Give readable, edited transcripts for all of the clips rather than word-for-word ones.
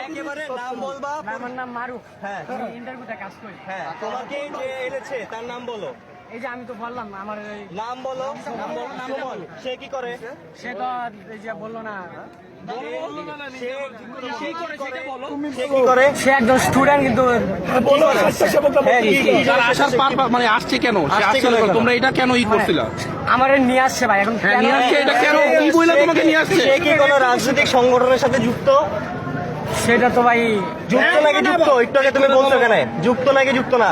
একেবারে নাম বলবা। আমার নাম মারুফ। হ্যাঁ, ইন্টারভিউতে কাজ করি। হ্যাঁ, তোমাকে যে এনেছে তার নাম বলো। এই যে আমি তো বললাম আমার নাম বলো। সুমন। সে কি করে? সে তো এই যে বললো না, সে একজন স্টুডেন্ট কিন্তু আসার মানে আসছে কেন? তোমরা এটা কেন করছিল? আমার নিয়ে আসছে ভাই। এখন এটা কেন কি বলে তোমাকে নিয়ে আসছে? সে কি কোনো রাজনৈতিক সংগঠনের সাথে যুক্ত? সেটা তো ভাই যুক্ত নাকি যুক্ত? একটু আগে তুমি বলছো কেন যুক্ত নাকি যুক্ত না?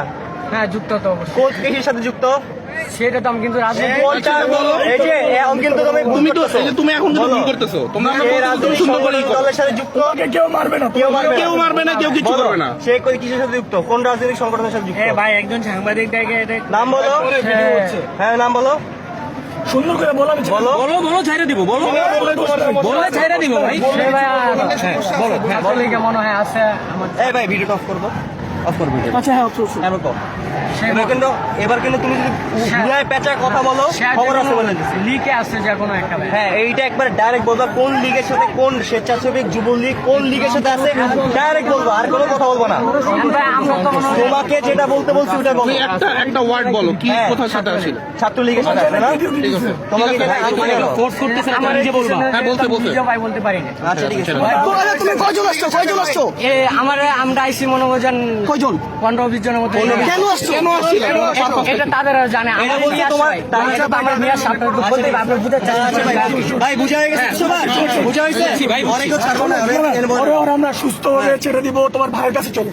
হ্যাঁ যুক্ত তো অবশ্যই। কোচ কেসের সাথে যুক্ত? সেটা তো আমি কিন্তু রাজনীতি এই যে এখন কিন্তু তুমি তো তুমি এখন কিন্তু ভুল করতেছো। তোমরা সুন্দর করে দলের সাথে যুক্ত? কেউ মারবে না, কেউ মারবে না, কেউ কিছু করবে না। সে কিসের সাথে যুক্ত? কোন রাজনৈতিক সংগঠনের সাথে যুক্ত? ভাই একজন সাংবাদিক নাম বলো। হ্যাঁ নাম বলো। সুন্দর করে বলো, বলো ছাইরা দিব, বলো ছাইরা দিব ভাই। বলে মনে হয় আছে আমার। এই ভাই ভিডিওটা অফ করবো। অফ করবো। আচ্ছা হ্যাঁ, এবার কিন্তু তুমি যদি ঘুরায় পেঁচায় কথা বলো, খবর আছে বলে দিচ্ছি। লিকে আছে যে কোনো একটা ভাই। হ্যাঁ, এইটা একবার ডাইরেক্ট বলবা কোন লিগের সাথে, কোন স্বেচ্ছাসেবক যুবলীগ কোন লিগের সাথে আছে, ডাইরেক্ট বলবো, আর কোনো কথা বলবো না। আমরা তো তোমাকে যেটা বলতে বলছি ওটা বলো। একটা ওয়ার্ড বলো, কি কোথার সাথে আসলে? ছাত্রলীগের সাথে আছে না? তোমাকে ফোর্স করতেছে না, নিজে বলবা। হ্যাঁ বলতে ভাই বলতে পারি না। আচ্ছা ঠিক আছে। তুমি কয়জন আসছো? আমরা আইসি মনোজন কয়জন? 15-20 জনের মতো। কেন আসছিল? এটা তাদের জানে। এটা বলতে তোমার আমার নিয়ে সাথে বলতে আপনি বুঝাতে ভাই বুঝা হয়ে গেছে সবার? বুঝা হয়েছে ভাই? অনেকেও ছাড়বো না, আমরা সুস্থ হয়ে ছেড়ে দিব, তোমার ভাইয়ের কাছে চলো।